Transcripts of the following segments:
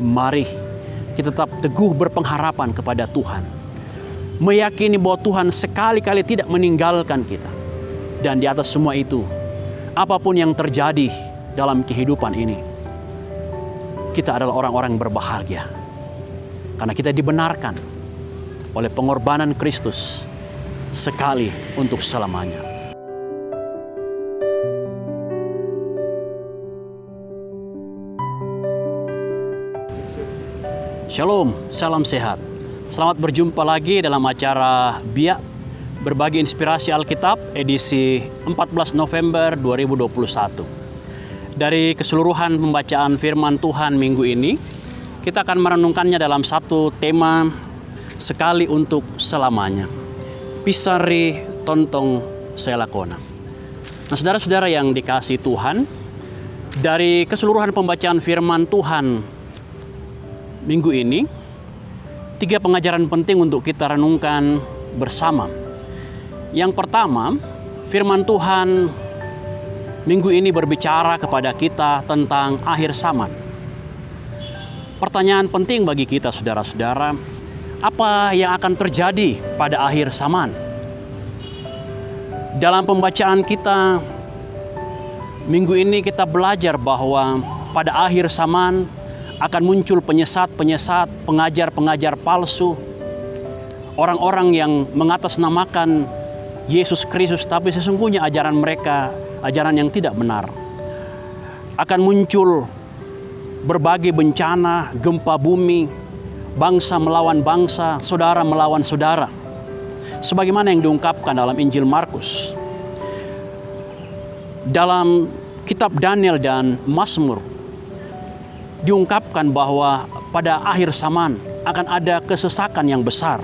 Mari kita tetap teguh berpengharapan kepada Tuhan, meyakini bahwa Tuhan sekali-kali tidak meninggalkan kita. Dan di atas semua itu, apapun yang terjadi dalam kehidupan ini, kita adalah orang-orang berbahagia karena kita dibenarkan oleh pengorbanan Kristus sekali untuk selamanya. Shalom, salam sehat. Selamat berjumpa lagi dalam acara Biak Berbagi Inspirasi Alkitab edisi 14 November 2021. Dari keseluruhan pembacaan firman Tuhan minggu ini, kita akan merenungkannya dalam satu tema sekali untuk selamanya. Pisari tontong selakona. Nah, saudara-saudara yang dikasihi Tuhan, dari keseluruhan pembacaan firman Tuhan minggu ini, 3 pengajaran penting untuk kita renungkan bersama. Yang pertama, firman Tuhan minggu ini berbicara kepada kita tentang akhir zaman. Pertanyaan penting bagi kita, saudara-saudara, apa yang akan terjadi pada akhir zaman? Dalam pembacaan kita minggu ini kita belajar bahwa pada akhir zaman akan muncul penyesat-penyesat, pengajar-pengajar palsu, orang-orang yang mengatasnamakan Yesus Kristus, tapi sesungguhnya ajaran mereka ajaran yang tidak benar. Akan muncul berbagai bencana, gempa bumi, bangsa melawan bangsa, saudara melawan saudara, sebagaimana yang diungkapkan dalam Injil Markus. Dalam kitab Daniel dan Mazmur diungkapkan bahwa pada akhir zaman akan ada kesesakan yang besar,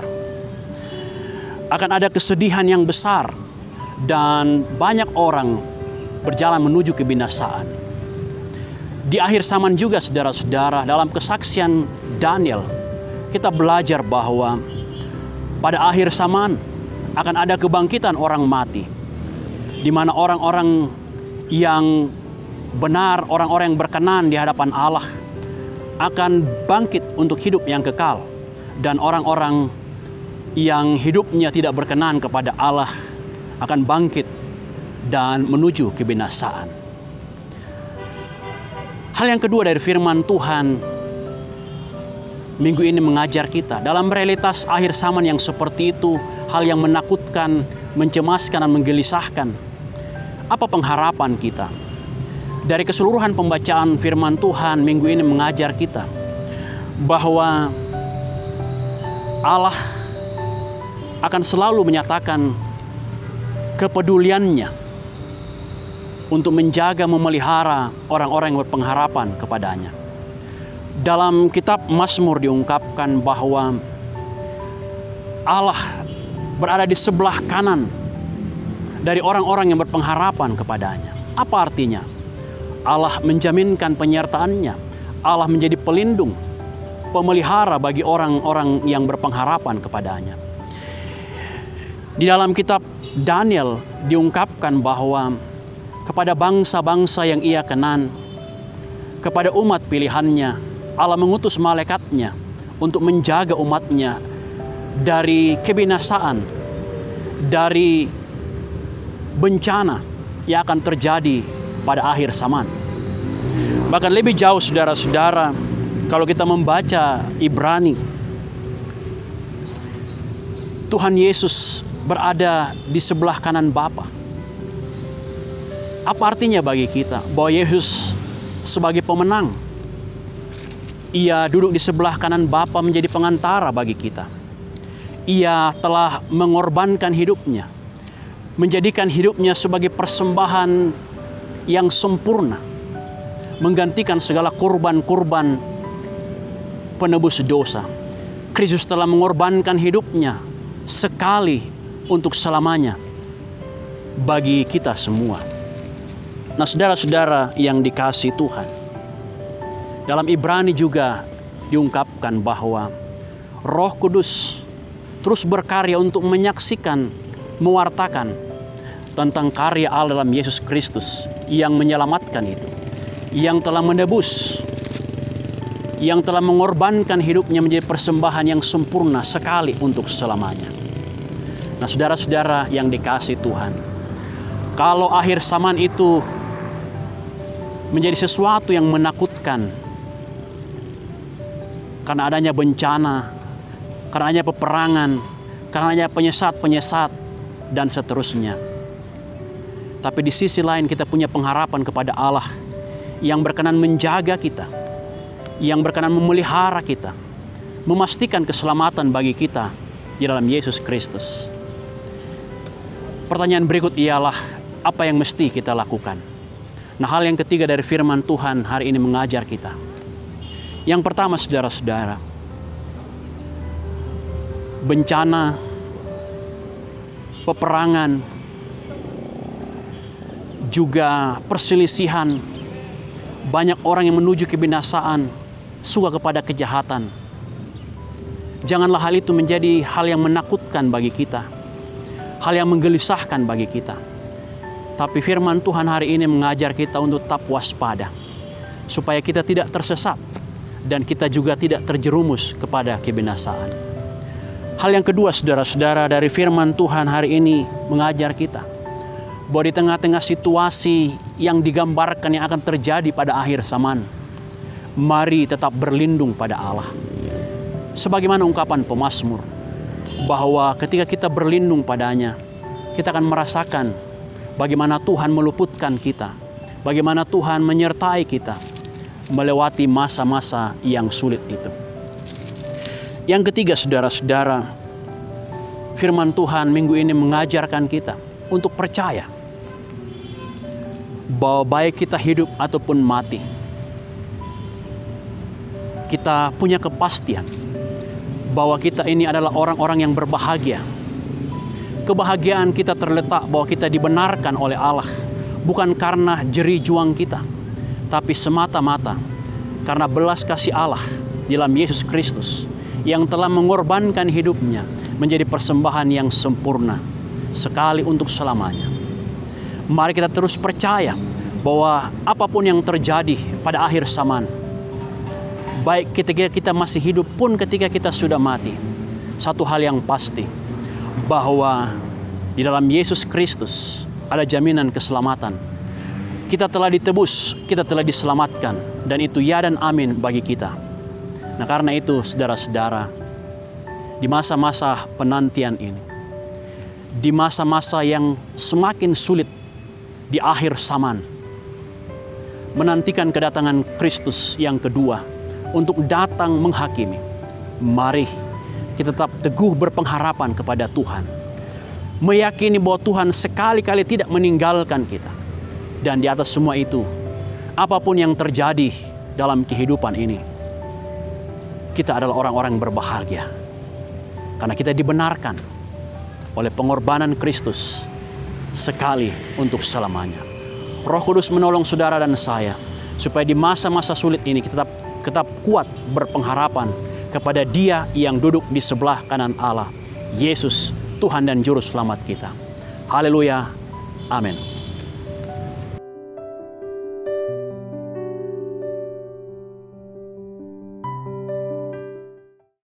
akan ada kesedihan yang besar, dan banyak orang berjalan menuju kebinasaan. Di akhir zaman juga, saudara-saudara, dalam kesaksian Daniel, kita belajar bahwa pada akhir zaman akan ada kebangkitan orang mati, di mana orang-orang yang benar, orang-orang yang berkenan di hadapan Allah akan bangkit untuk hidup yang kekal, dan orang-orang yang hidupnya tidak berkenan kepada Allah akan bangkit dan menuju kebinasaan. Hal yang kedua dari firman Tuhan minggu ini mengajar kita dalam realitas akhir zaman yang seperti itu, hal yang menakutkan, mencemaskan, dan menggelisahkan. Apa pengharapan kita? Dari keseluruhan pembacaan firman Tuhan minggu ini mengajar kita bahwa Allah akan selalu menyatakan kepeduliannya untuk menjaga, memelihara orang-orang yang berpengharapan kepadanya. Dalam kitab Mazmur diungkapkan bahwa Allah berada di sebelah kanan dari orang-orang yang berpengharapan kepadanya. Apa artinya? Allah menjaminkan penyertaannya. Allah menjadi pelindung, pemelihara bagi orang-orang yang berpengharapan kepadanya. Di dalam kitab Daniel diungkapkan bahwa kepada bangsa-bangsa yang ia kenan, kepada umat pilihannya, Allah mengutus malaikatnya untuk menjaga umatnya dari kebinasaan, dari bencana yang akan terjadi pada akhir zaman. Bahkan lebih jauh, saudara-saudara, kalau kita membaca Ibrani, Tuhan Yesus berada di sebelah kanan Bapa. Apa artinya bagi kita? Bahwa Yesus sebagai pemenang, Ia duduk di sebelah kanan Bapa menjadi pengantara bagi kita. Ia telah mengorbankan hidupnya, menjadikan hidupnya sebagai persembahan yang sempurna, menggantikan segala kurban-kurban penebus dosa. Kristus telah mengorbankan hidupnya sekali untuk selamanya bagi kita semua. Nah, saudara-saudara yang dikasihi Tuhan, dalam Ibrani juga diungkapkan bahwa Roh Kudus terus berkarya untuk menyaksikan, mewartakan tentang karya Allah dalam Yesus Kristus yang menyelamatkan itu, yang telah menebus yang telah mengorbankan hidupnya menjadi persembahan yang sempurna sekali untuk selamanya. Nah, saudara-saudara yang dikasihi Tuhan, kalau akhir zaman itu menjadi sesuatu yang menakutkan karena adanya bencana, karena adanya peperangan, karena adanya penyesat-penyesat, dan seterusnya. Tapi di sisi lain kita punya pengharapan kepada Allah yang berkenan menjaga kita, yang berkenan memelihara kita, memastikan keselamatan bagi kita di dalam Yesus Kristus. Pertanyaan berikut ialah, apa yang mesti kita lakukan? Nah, hal yang ketiga dari firman Tuhan hari ini mengajar kita. Yang pertama, saudara-saudara, bencana, peperangan, juga perselisihan, banyak orang yang menuju kebinasaan, suka kepada kejahatan. Janganlah hal itu menjadi hal yang menakutkan bagi kita, hal yang menggelisahkan bagi kita. Tapi firman Tuhan hari ini mengajar kita untuk tetap waspada, supaya kita tidak tersesat dan kita juga tidak terjerumus kepada kebinasaan. Hal yang kedua, saudara-saudara, dari firman Tuhan hari ini mengajar kita bahwa di tengah-tengah situasi yang digambarkan yang akan terjadi pada akhir zaman, mari tetap berlindung pada Allah. Sebagaimana ungkapan pemazmur, bahwa ketika kita berlindung padanya, kita akan merasakan bagaimana Tuhan meluputkan kita, bagaimana Tuhan menyertai kita melewati masa-masa yang sulit itu. Yang ketiga, saudara-saudara, firman Tuhan minggu ini mengajarkan kita untuk percaya bahwa baik kita hidup ataupun mati, kita punya kepastian bahwa kita ini adalah orang-orang yang berbahagia. Kebahagiaan kita terletak bahwa kita dibenarkan oleh Allah, bukan karena jerih juang kita, tapi semata-mata karena belas kasih Allah di dalam Yesus Kristus yang telah mengorbankan hidupnya menjadi persembahan yang sempurna sekali untuk selamanya. Mari kita terus percaya bahwa apapun yang terjadi pada akhir zaman, baik ketika kita masih hidup pun ketika kita sudah mati, satu hal yang pasti, bahwa di dalam Yesus Kristus ada jaminan keselamatan. Kita telah ditebus, kita telah diselamatkan, dan itu ya dan amin bagi kita. Nah, karena itu saudara-saudara, di masa-masa penantian ini, di masa-masa yang semakin sulit di akhir zaman, menantikan kedatangan Kristus yang kedua untuk datang menghakimi, mari kita tetap teguh berpengharapan kepada Tuhan, meyakini bahwa Tuhan sekali-kali tidak meninggalkan kita. Dan di atas semua itu, apapun yang terjadi dalam kehidupan ini, kita adalah orang-orang yang berbahagia karena kita dibenarkan oleh pengorbanan Kristus sekali untuk selamanya. Roh Kudus menolong saudara dan saya supaya di masa-masa sulit ini kita tetap kuat berpengharapan kepada Dia yang duduk di sebelah kanan Allah, Yesus, Tuhan dan Juru Selamat kita. Haleluya. Amin.